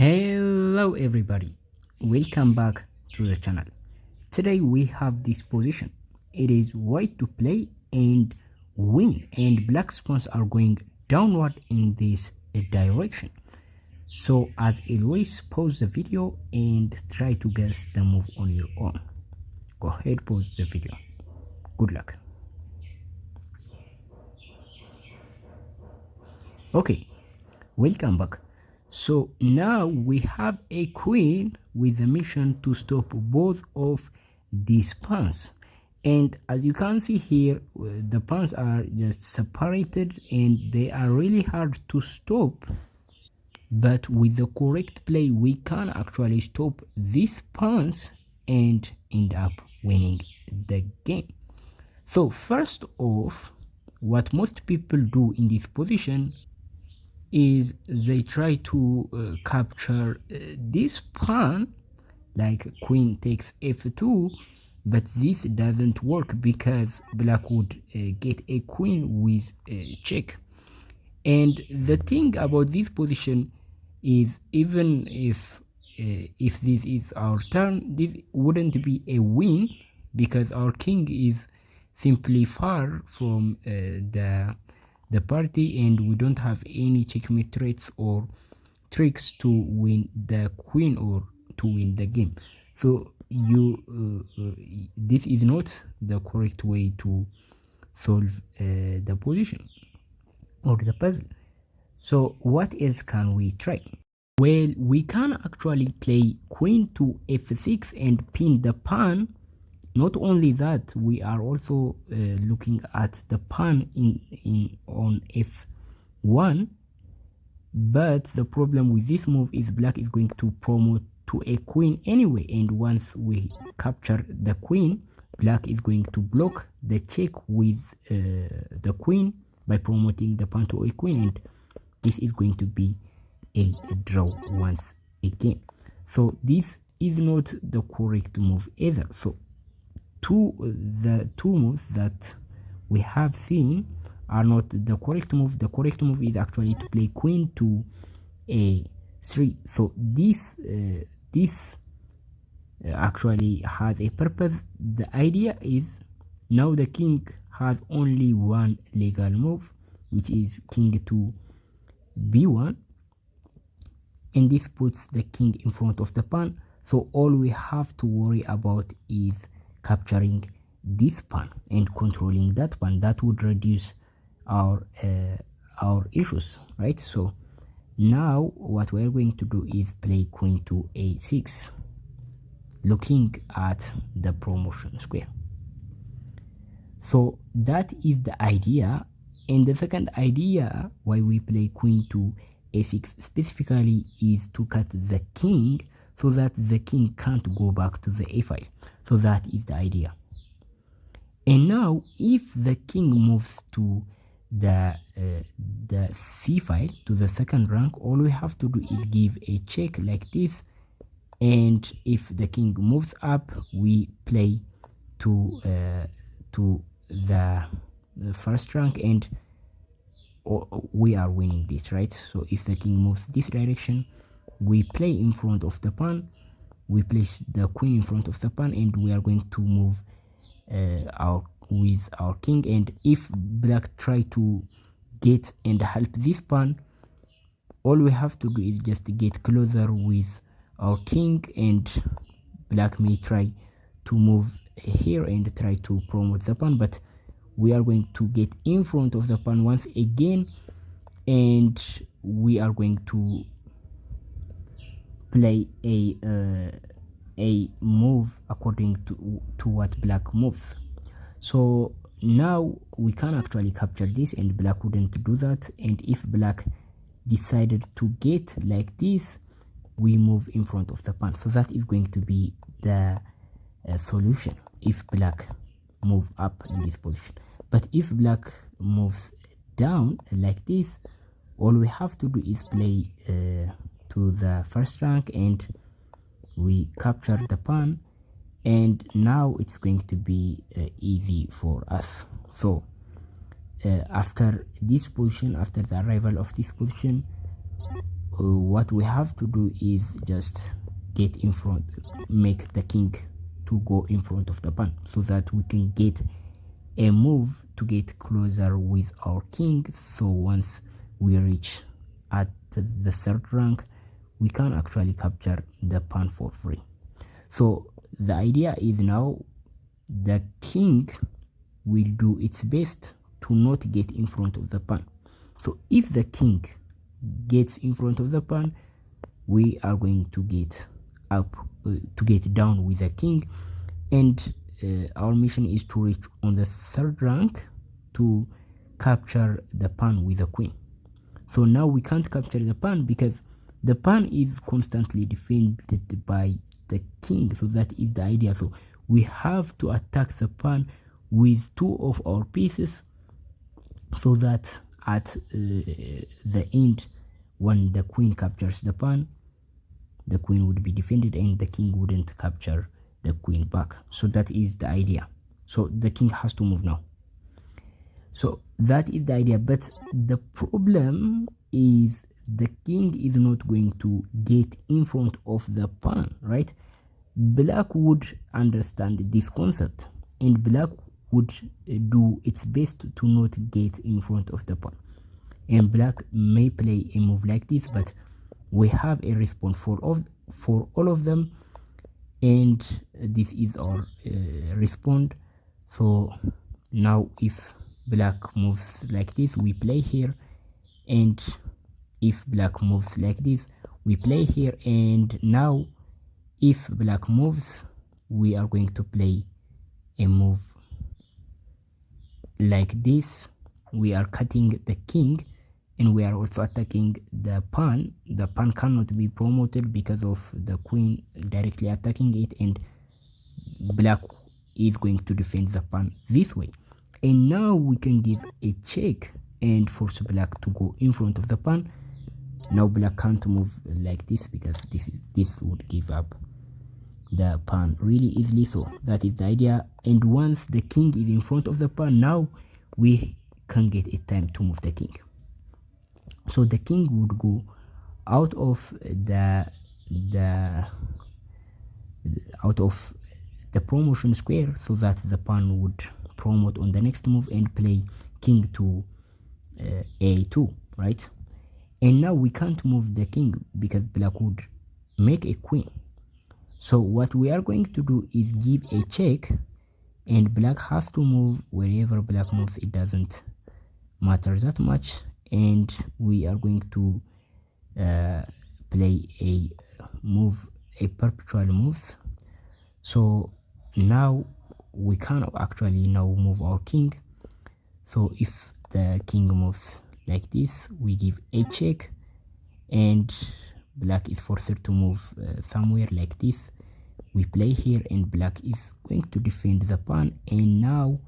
Hello everybody, welcome back to the channel. Today we have this position. It is white to play and win, and black pawns are going downward in this direction. So as always, pause the video and try to guess the move on your own. Go ahead, pause the video. Good luck. Okay, welcome back. So now we have a queen with the mission to stop both of these pawns, and as you can see here, the pawns are just separated and they are really hard to stop, but with the correct play we can actually stop these pawns and end up winning the game. So first off, what most people do in this position is they try to capture this pawn, like queen takes f2, but this doesn't work because black would get a queen with a check. And the thing about this position is, even if this is our turn, this wouldn't be a win because our king is simply far from the party, and we don't have any checkmate traits or tricks to win the queen or to win the game. So this is not the correct way to solve the position or the puzzle. So what else can we try? Well, we can actually play queen to f6 and pin the pawn. Not only that, we are also looking at the pawn on f1, but the problem with this move is black is going to promote to a queen anyway, and once we capture the queen, black is going to block the check with the queen by promoting the pawn to a queen, and this is going to be a draw once again. So this is not the correct move either. So the two moves that we have seen are not the correct move. The correct move is actually to play queen to a3. So this actually has a purpose. The idea is now the king has only one legal move, which is king to b1, and this puts the king in front of the pawn. So all we have to worry about is capturing this pawn and controlling that pawn. That would reduce our issues, right? So now what we're going to do is play queen to a6, looking at the promotion square. So that is the idea. And the second idea why we play queen to a6 specifically is to cut the king so that the king can't go back to the a file. So that is the idea. And now if the king moves to the c file, to the second rank, all we have to do is give a check like this, and if the king moves up, we play to the first rank, and we are winning this, right? So if the king moves this direction, we play in front of the pawn, we place the queen in front of the pawn, and we are going to move with our king. And if black try to get and help this pawn, all we have to do is just get closer with our king, and black may try to move here and try to promote the pawn, but we are going to get in front of the pawn once again, and we are going to play a move according to what black moves. So now we can actually capture this, and black wouldn't do that. And if black decided to get like this, we move in front of the pawn. So that is going to be the solution if black move up in this position. But if black moves down like this, all we have to do is play to the first rank, and we capture the pawn, and now it's going to be easy for us. So after this position, after the arrival of this position, what we have to do is just get in front, make the king to go in front of the pawn so that we can get a move to get closer with our king. So once we reach at the third rank, we can actually capture the pawn for free. So the idea is now the king will do its best to not get in front of the pawn. So if the king gets in front of the pawn, we are going to get up to get down with the king, and our mission is to reach on the third rank to capture the pawn with the queen. So now we can't capture the pawn because the pawn is constantly defended by the king. So that is the idea. So we have to attack the pawn with two of our pieces, so that at the end, when the queen captures the pawn, the queen would be defended and the king wouldn't capture the queen back. So that is the idea. So the king has to move now. So that is the idea, but the problem is the king is not going to get in front of the pawn, right? Black would understand this concept, and black would do its best to not get in front of the pawn. And black may play a move like this, but we have a response for all of them, and this is our response. So now if black moves like this, we play here, and if black moves like this, we play here, and now if black moves, we are going to play a move like this. We are cutting the king, and we are also attacking the pawn. The pawn cannot be promoted because of the queen directly attacking it, and black is going to defend the pawn this way. And now we can give a check and force black to go in front of the pawn. Now black can't move like this because this would give up the pawn really easily. So that is the idea. And once the king is in front of the pawn, now we can get a time to move the king. So the king would go out of the promotion square, so that the pawn would promote on the next move and play king to a2, right? And now we can't move the king because black would make a queen. So what we are going to do is give a check, and black has to move. Wherever black moves, it doesn't matter that much, and we are going to play a move, a perpetual move. So now we can actually now move our king. So if the king moves like this, we give a check, and black is forced to move somewhere like this. We play here, and black is going to defend the pawn, and now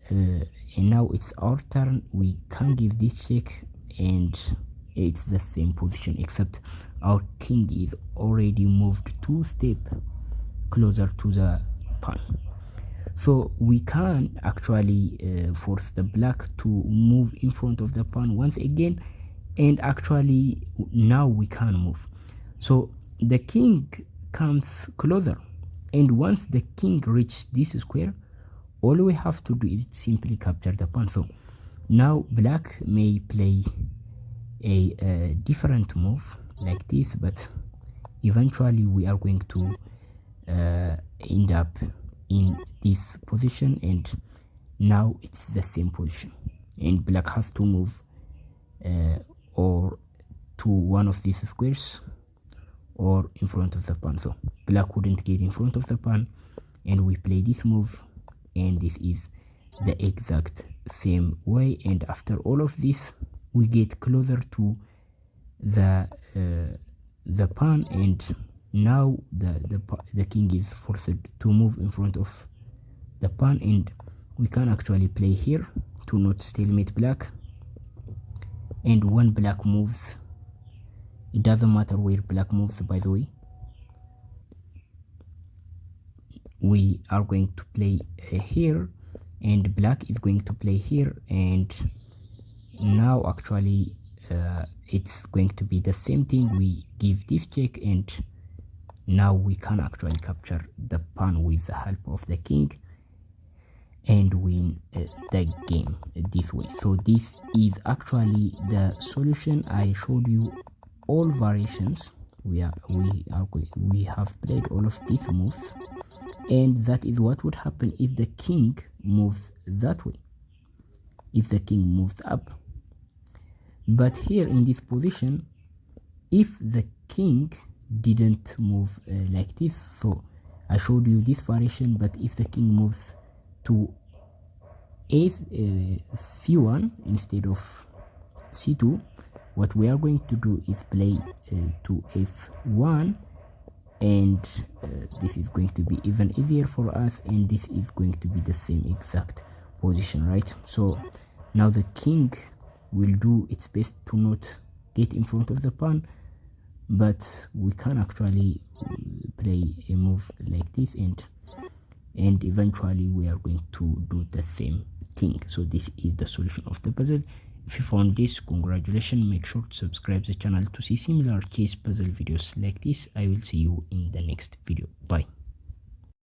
it's our turn. We can give this check, and it's the same position, except our king is already moved 2 steps closer to the pawn. So we can actually force the black to move in front of the pawn once again, and actually now we can move. So the king comes closer, and once the king reaches this square, all we have to do is simply capture the pawn. So now black may play a different move like this, but eventually we are going to end up in this position, and now it's the same position, and black has to move or to one of these squares or in front of the pawn. So black wouldn't get in front of the pawn, and we play this move, and this is the exact same way. And after all of this, we get closer to the pawn, and now the king is forced to move in front of the pawn, and we can actually play here to not stalemate black. And when black moves, it doesn't matter where black moves, by the way, we are going to play here, and black is going to play here. And now actually it's going to be the same thing. We give this check, and now we can actually capture the pawn with the help of the king and win the game this way. So this is actually the solution. I showed you all variations. We have played all of these moves, and that is what would happen if the king moves that way, if the king moves up. But here in this position, if the king didn't move like this, so I showed you this variation, but if the king moves to c1 instead of c2, what we are going to do is play to f1, and this is going to be even easier for us, and this is going to be the same exact position, right? So now the king will do its best to not get in front of the pawn, but we can actually play a move like this, and eventually we are going to do the same thing. So this is the solution of the puzzle. If you found this, congratulations. Make sure to subscribe the channel to see similar chess puzzle videos like this. I will see you in the next video. Bye.